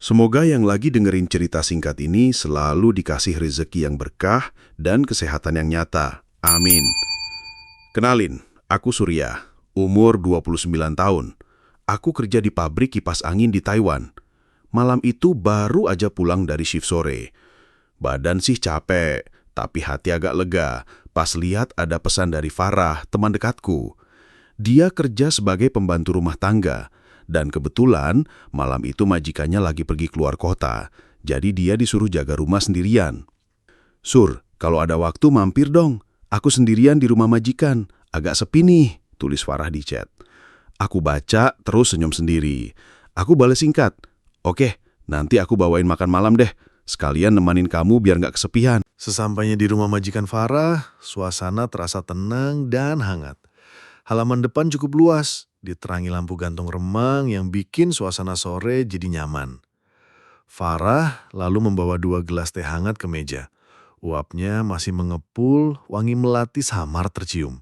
Semoga yang lagi dengerin cerita singkat ini selalu dikasih rezeki yang berkah dan kesehatan yang nyata. Amin. Kenalin, aku Surya, umur 29 tahun. Aku kerja di pabrik kipas angin di Taiwan. Malam itu baru aja pulang dari shift sore. Badan sih capek, tapi hati agak lega pas lihat ada pesan dari Farah, teman dekatku. Dia kerja sebagai pembantu rumah tangga. Dan kebetulan malam itu majikannya lagi pergi keluar kota, jadi dia disuruh jaga rumah sendirian. "Sur, kalau ada waktu mampir dong. Aku sendirian di rumah majikan, agak sepi nih," tulis Farah di chat. Aku baca terus senyum sendiri. Aku balas singkat, "Oke, nanti aku bawain makan malam deh. Sekalian nemanin kamu biar nggak kesepian." Sesampainya di rumah majikan Farah, suasana terasa tenang dan hangat. Halaman depan cukup luas, diterangi lampu gantung remang yang bikin suasana sore jadi nyaman. Farah lalu membawa 2 gelas teh hangat ke meja. Uapnya masih mengepul, wangi melati samar tercium.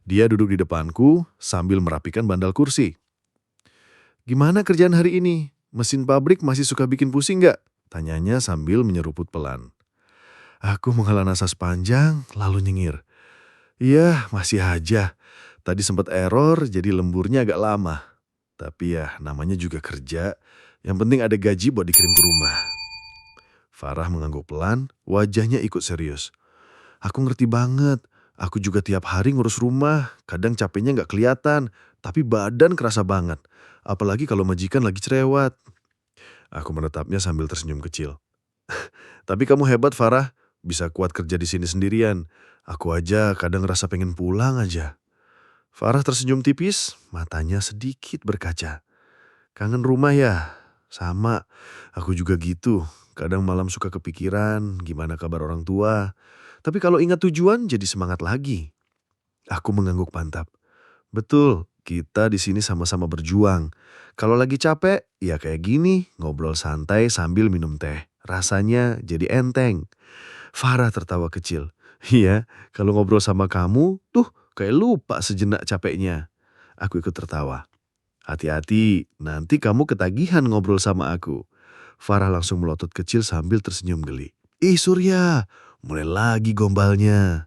Dia duduk di depanku sambil merapikan bandal kursi. "Gimana kerjaan hari ini? Mesin pabrik masih suka bikin pusing nggak?" Tanyanya sambil menyeruput pelan. Aku menghela nafas panjang lalu nyengir. "Iya, masih aja. Tadi sempat error jadi lemburnya agak lama. Tapi ya namanya juga kerja. Yang penting ada gaji buat dikirim ke rumah." Farah mengangguk pelan, wajahnya ikut serius. "Aku ngerti banget. Aku juga tiap hari ngurus rumah. Kadang capeknya nggak kelihatan, tapi badan kerasa banget. Apalagi kalau majikan lagi cerewet." Aku menatapnya sambil tersenyum kecil. "Tapi kamu hebat, Farah. Bisa kuat kerja di sini sendirian. Aku aja kadang ngerasa pengen pulang aja." Farah tersenyum tipis, matanya sedikit berkaca. "Kangen rumah ya? Sama, aku juga gitu. Kadang malam suka kepikiran gimana kabar orang tua. Tapi kalau ingat tujuan jadi semangat lagi." Aku mengangguk mantap. "Betul, kita di sini sama-sama berjuang. Kalau lagi capek, ya kayak gini, ngobrol santai sambil minum teh. Rasanya jadi enteng." Farah tertawa kecil. "Iya, kalau ngobrol sama kamu, tuh kayak lupa sejenak capeknya." Aku ikut tertawa. "Hati-hati, nanti kamu ketagihan ngobrol sama aku." Farah langsung melotot kecil sambil tersenyum geli. "Ih Surya, mulai lagi gombalnya."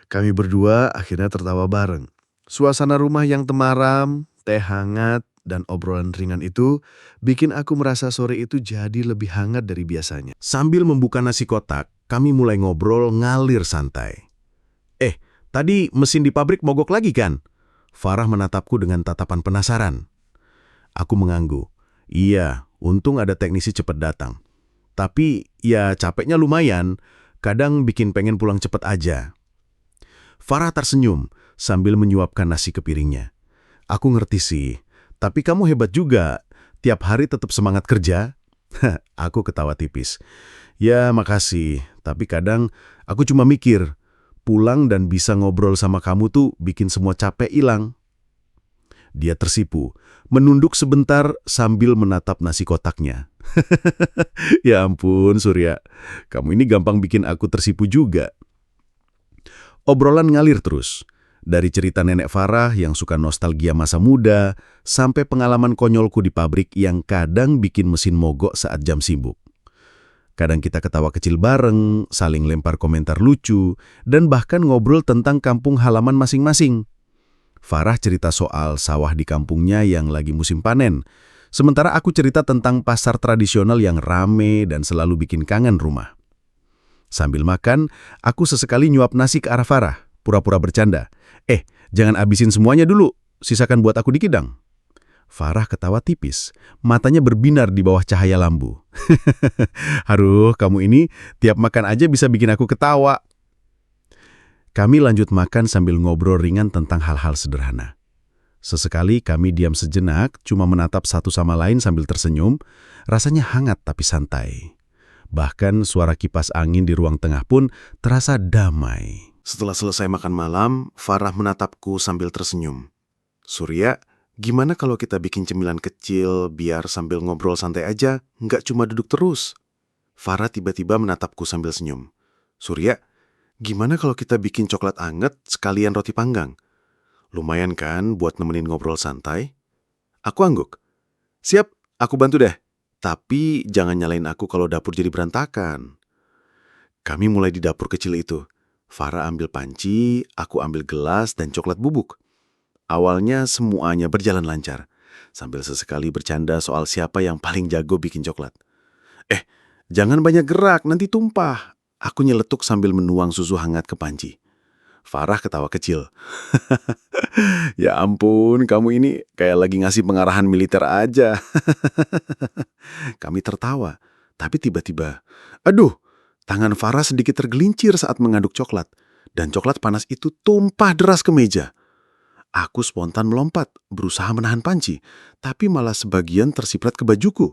Kami berdua akhirnya tertawa bareng. Suasana rumah yang temaram, teh hangat, dan obrolan ringan itu bikin aku merasa sore itu jadi lebih hangat dari biasanya. Sambil membuka nasi kotak, kami mulai ngobrol ngalir santai. Tadi mesin di pabrik mogok lagi kan?" Farah menatapku dengan tatapan penasaran. Aku mengangguk. "Iya, untung ada teknisi cepat datang. Tapi ya capeknya lumayan, kadang bikin pengen pulang cepat aja." Farah tersenyum sambil menyuapkan nasi ke piringnya. "Aku ngerti sih, tapi kamu hebat juga. Tiap hari tetap semangat kerja." Aku ketawa tipis. "Ya makasih, tapi kadang aku cuma mikir, pulang dan bisa ngobrol sama kamu tuh bikin semua capek hilang." Dia tersipu, menunduk sebentar sambil menatap nasi kotaknya. "Ya ampun, Surya. Kamu ini gampang bikin aku tersipu juga." Obrolan ngalir terus. Dari cerita nenek Farah yang suka nostalgia masa muda, sampai pengalaman konyolku di pabrik yang kadang bikin mesin mogok saat jam sibuk. Kadang kita ketawa kecil bareng, saling lempar komentar lucu, dan bahkan ngobrol tentang kampung halaman masing-masing. Farah cerita soal sawah di kampungnya yang lagi musim panen, sementara aku cerita tentang pasar tradisional yang rame dan selalu bikin kangen rumah. Sambil makan, aku sesekali nyuap nasi ke arah Farah, pura-pura bercanda. Jangan abisin semuanya dulu, sisakan buat aku dikidang." Farah ketawa tipis, matanya berbinar di bawah cahaya lampu. "Aduh, kamu ini tiap makan aja bisa bikin aku ketawa." Kami lanjut makan sambil ngobrol ringan tentang hal-hal sederhana. Sesekali kami diam sejenak, cuma menatap satu sama lain sambil tersenyum, rasanya hangat tapi santai. Bahkan suara kipas angin di ruang tengah pun terasa damai. Setelah selesai makan malam, Farah menatapku sambil tersenyum. "Surya, gimana kalau kita bikin cemilan kecil biar sambil ngobrol santai aja, nggak cuma duduk terus?" Farah tiba-tiba menatapku sambil senyum. "Surya, gimana kalau kita bikin coklat anget sekalian roti panggang? Lumayan kan buat nemenin ngobrol santai?" Aku angguk. "Siap, aku bantu deh." Tapi jangan nyalain aku kalau dapur jadi berantakan. Kami mulai di dapur kecil itu. Farah ambil panci, aku ambil gelas dan coklat bubuk. Awalnya semuanya berjalan lancar. Sambil sesekali bercanda soal siapa yang paling jago bikin coklat. Jangan banyak gerak, nanti tumpah. Aku nyeletuk sambil menuang susu hangat ke panci. Farah ketawa kecil. Ya ampun, kamu ini kayak lagi ngasih pengarahan militer aja. Kami tertawa, tapi tiba-tiba, aduh, tangan Farah sedikit tergelincir saat mengaduk coklat. Dan coklat panas itu tumpah deras ke meja. Aku spontan melompat, berusaha menahan panci, tapi malah sebagian tersiprat ke bajuku.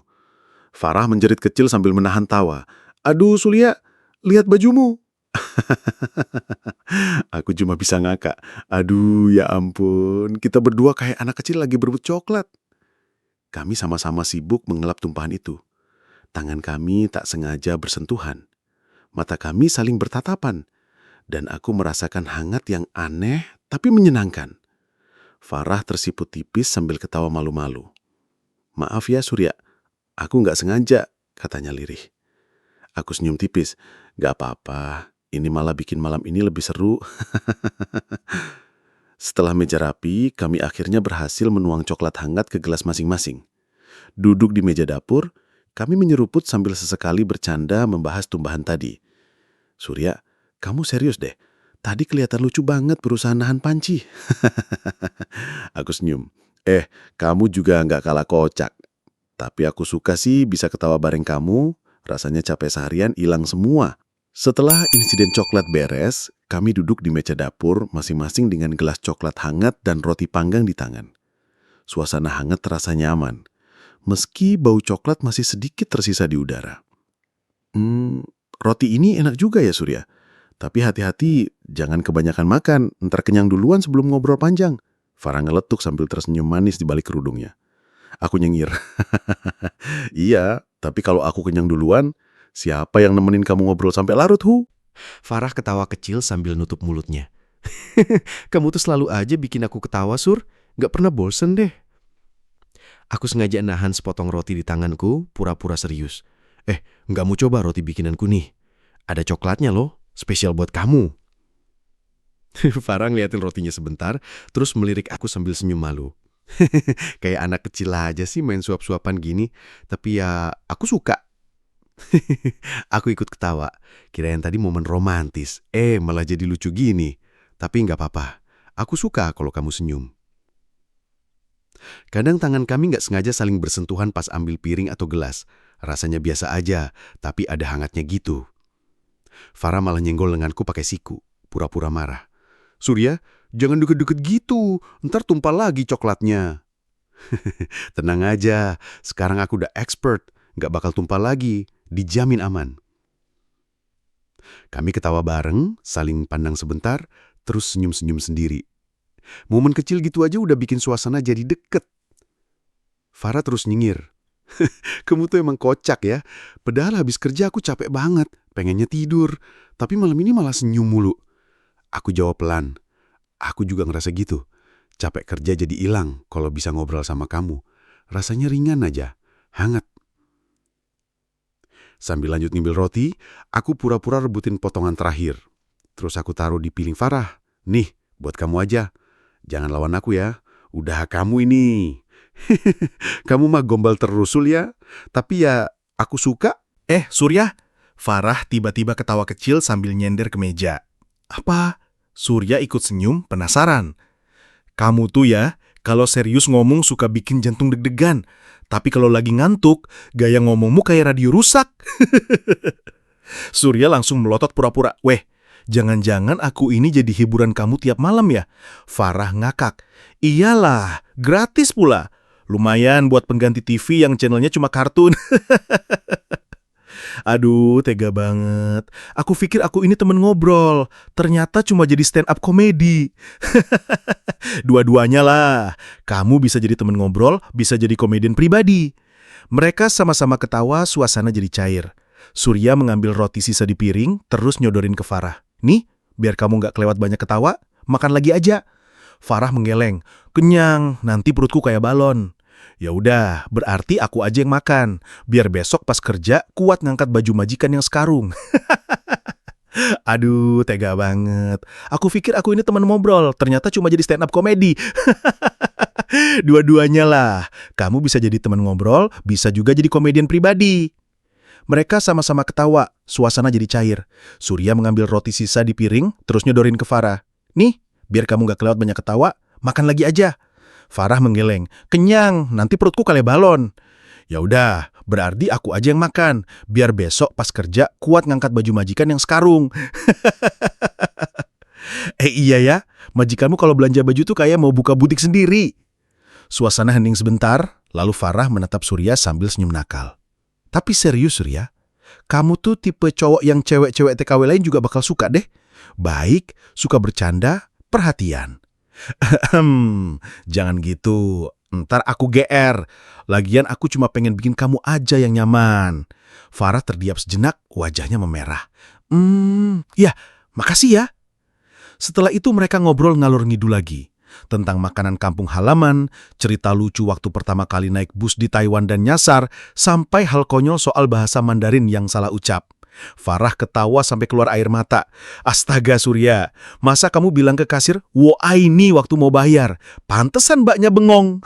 Farah menjerit kecil sambil menahan tawa. Aduh, Surya, lihat bajumu. Aku cuma bisa ngakak. Aduh, ya ampun, kita berdua kayak anak kecil lagi berebut coklat. Kami sama-sama sibuk mengelap tumpahan itu. Tangan kami tak sengaja bersentuhan. Mata kami saling bertatapan. Dan aku merasakan hangat yang aneh tapi menyenangkan. Farah tersiput tipis sambil ketawa malu-malu. Maaf ya, Surya. Aku nggak sengaja, katanya lirih. Aku senyum tipis. Gak apa-apa, ini malah bikin malam ini lebih seru. Setelah meja rapi, kami akhirnya berhasil menuang coklat hangat ke gelas masing-masing. Duduk di meja dapur, kami menyeruput sambil sesekali bercanda membahas tumbahan tadi. Surya, kamu serius deh. Tadi kelihatan lucu banget berusaha nahan panci. Aku senyum. Kamu juga nggak kalah kocak. Tapi aku suka sih bisa ketawa bareng kamu, rasanya capek seharian hilang semua. Setelah insiden coklat beres, kami duduk di meja dapur masing-masing dengan gelas coklat hangat dan roti panggang di tangan. Suasana hangat terasa nyaman, meski bau coklat masih sedikit tersisa di udara. Roti ini enak juga ya, Surya. Tapi hati-hati, jangan kebanyakan makan, ntar kenyang duluan sebelum ngobrol panjang. Farah ngeletuk sambil tersenyum manis di balik kerudungnya. Aku nyengir. Iya, tapi kalau aku kenyang duluan, siapa yang nemenin kamu ngobrol sampai larut, Hu? Farah ketawa kecil sambil nutup mulutnya. Kamu tuh selalu aja bikin aku ketawa, Sur. Gak pernah bosen deh. Aku sengaja nahan sepotong roti di tanganku, pura-pura serius. Gak mau coba roti bikinanku nih. Ada coklatnya loh, spesial buat kamu. Farah ngeliatin rotinya sebentar, terus melirik aku sambil senyum malu. Kayak anak kecil aja sih main suap-suapan gini. Tapi ya aku suka. Aku ikut ketawa. Kirain tadi momen romantis. Malah jadi lucu gini. Tapi gak apa-apa. Aku suka kalau kamu senyum. Kadang tangan kami gak sengaja saling bersentuhan pas ambil piring atau gelas. Rasanya biasa aja, tapi ada hangatnya gitu. Farah malah nyenggol lenganku pakai siku. Pura-pura marah. Surya, jangan deket-deket gitu, ntar tumpah lagi coklatnya. Tenang aja, sekarang aku udah expert, gak bakal tumpah lagi, dijamin aman. Kami ketawa bareng, saling pandang sebentar, terus senyum-senyum sendiri. Momen kecil gitu aja udah bikin suasana jadi deket. Farah terus nyengir. Kamu tuh emang kocak ya, padahal habis kerja aku capek banget, pengennya tidur, tapi malam ini malah senyum mulu. Aku jawab pelan. Aku juga ngerasa gitu. Capek kerja jadi hilang kalau bisa ngobrol sama kamu. Rasanya ringan aja, hangat. Sambil lanjut ngambil roti, aku pura-pura rebutin potongan terakhir. Terus aku taruh di piring Farah. Nih, buat kamu aja. Jangan lawan aku ya. Udah kamu ini. Kamu mah gombal terusul ya. Tapi ya, aku suka. Surya. Farah tiba-tiba ketawa kecil sambil nyender ke meja. Apa? Surya ikut senyum, penasaran. Kamu tuh ya, kalau serius ngomong suka bikin jantung deg-degan. Tapi kalau lagi ngantuk, gaya ngomongmu kayak radio rusak. Surya langsung melotot pura-pura. Jangan-jangan aku ini jadi hiburan kamu tiap malam ya? Farah ngakak. Iyalah, gratis pula. Lumayan buat pengganti TV yang channelnya cuma kartun. Aduh, tega banget. Aku pikir aku ini temen ngobrol. Ternyata cuma jadi stand up komedi. Dua-duanya lah. Kamu bisa jadi temen ngobrol, bisa jadi komedian pribadi. Mereka sama-sama ketawa, suasana jadi cair. Surya mengambil roti sisa di piring, terus nyodorin ke Farah. Nih, biar kamu gak kelewat banyak ketawa, makan lagi aja. Farah menggeleng. Kenyang, nanti perutku kayak balon. Ya udah, berarti aku aja yang makan. Biar besok pas kerja kuat ngangkat baju majikan yang sekarung. Aduh, tega banget. Aku pikir aku ini teman ngobrol, ternyata cuma jadi stand up komedi. Dua-duanya lah. Kamu bisa jadi teman ngobrol, bisa juga jadi komedian pribadi. Mereka sama-sama ketawa, suasana jadi cair. Surya mengambil roti sisa di piring, terus nyodorin ke Farah. Nih, biar kamu gak kelewat banyak ketawa, makan lagi aja. Farah menggeleng, kenyang, nanti perutku kayak balon. Ya udah, berarti aku aja yang makan, biar besok pas kerja kuat ngangkat baju majikan yang sekarung. Iya ya, majikanmu kalau belanja baju tuh kayak mau buka butik sendiri. Suasana hening sebentar, lalu Farah menatap Surya sambil senyum nakal. Tapi serius Surya, kamu tuh tipe cowok yang cewek-cewek TKW lain juga bakal suka deh. Baik, suka bercanda, perhatian. Jangan gitu, ntar aku GR. Lagian aku cuma pengen bikin kamu aja yang nyaman. Farah terdiam sejenak, wajahnya memerah. Ya, makasih ya. Setelah itu mereka ngobrol ngalor ngidul lagi. Tentang makanan kampung halaman, cerita lucu waktu pertama kali naik bus di Taiwan dan nyasar, sampai hal konyol soal bahasa Mandarin yang salah ucap. Farah ketawa sampai keluar air mata. Astaga Surya, masa kamu bilang ke kasir, "Wo ini" waktu mau bayar? Pantesan mbaknya bengong.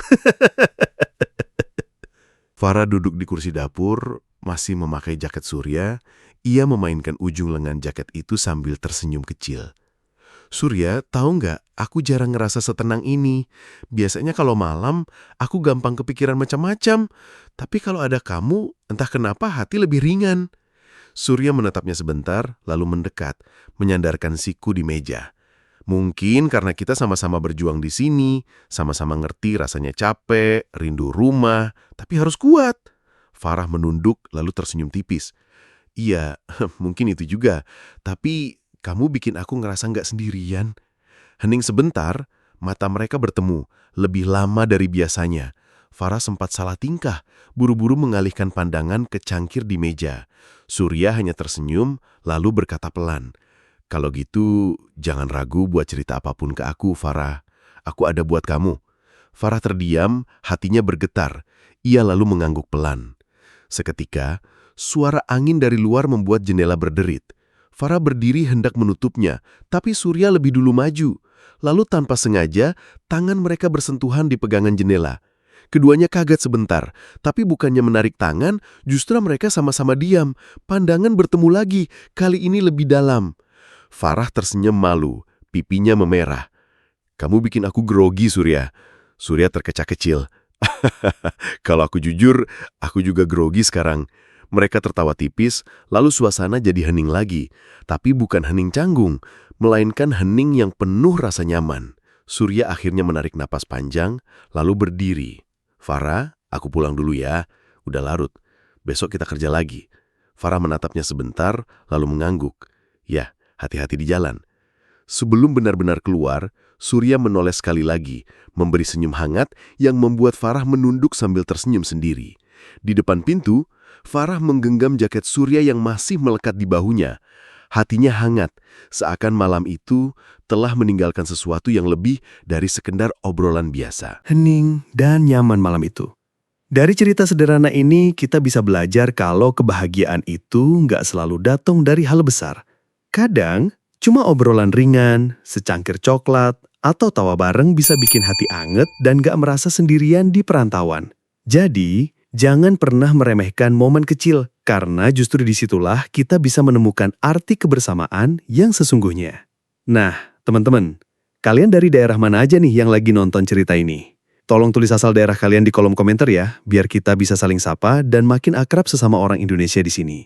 Farah duduk di kursi dapur, masih memakai jaket Surya. Ia memainkan ujung lengan jaket itu sambil tersenyum kecil. Surya, tahu nggak, aku jarang ngerasa setenang ini. Biasanya kalau malam, aku gampang kepikiran macam-macam. Tapi kalau ada kamu, entah kenapa hati lebih ringan. Surya menatapnya sebentar, lalu mendekat, menyandarkan siku di meja. Mungkin karena kita sama-sama berjuang di sini, sama-sama ngerti rasanya capek, rindu rumah, tapi harus kuat. Farah menunduk, lalu tersenyum tipis. Iya, mungkin itu juga. Tapi kamu bikin aku ngerasa nggak sendirian. Hening sebentar, mata mereka bertemu, lebih lama dari biasanya. Farah sempat salah tingkah, buru-buru mengalihkan pandangan ke cangkir di meja. Surya hanya tersenyum, lalu berkata pelan, "Kalau gitu, jangan ragu buat cerita apapun ke aku, Farah. Aku ada buat kamu." Farah terdiam, hatinya bergetar. Ia lalu mengangguk pelan. Seketika, suara angin dari luar membuat jendela berderit. Farah berdiri hendak menutupnya, tapi Surya lebih dulu maju. Lalu tanpa sengaja, tangan mereka bersentuhan di pegangan jendela. Keduanya kaget sebentar, tapi bukannya menarik tangan, justru mereka sama-sama diam. Pandangan bertemu lagi, kali ini lebih dalam. Farah tersenyum malu, pipinya memerah. "Kamu bikin aku grogi, Surya." Surya terkecak kecil. "Kalau aku jujur, aku juga grogi sekarang." Mereka tertawa tipis, lalu suasana jadi hening lagi. Tapi bukan hening canggung, melainkan hening yang penuh rasa nyaman. Surya akhirnya menarik napas panjang, lalu berdiri. "Farah, aku pulang dulu ya. Udah larut. Besok kita kerja lagi." Farah menatapnya sebentar, lalu mengangguk. "Ya, hati-hati di jalan." Sebelum benar-benar keluar, Surya menoleh sekali lagi, memberi senyum hangat yang membuat Farah menunduk sambil tersenyum sendiri. Di depan pintu, Farah menggenggam jaket Surya yang masih melekat di bahunya. Hatinya hangat, seakan malam itu telah meninggalkan sesuatu yang lebih dari sekedar obrolan biasa. Hening dan nyaman malam itu. Dari cerita sederhana ini, kita bisa belajar kalau kebahagiaan itu nggak selalu datang dari hal besar. Kadang, cuma obrolan ringan, secangkir coklat, atau tawa bareng bisa bikin hati anget dan nggak merasa sendirian di perantauan. Jadi, jangan pernah meremehkan momen kecil, karena justru disitulah kita bisa menemukan arti kebersamaan yang sesungguhnya. Nah, teman-teman, kalian dari daerah mana aja nih yang lagi nonton cerita ini? Tolong tulis asal daerah kalian di kolom komentar ya, biar kita bisa saling sapa dan makin akrab sesama orang Indonesia di sini.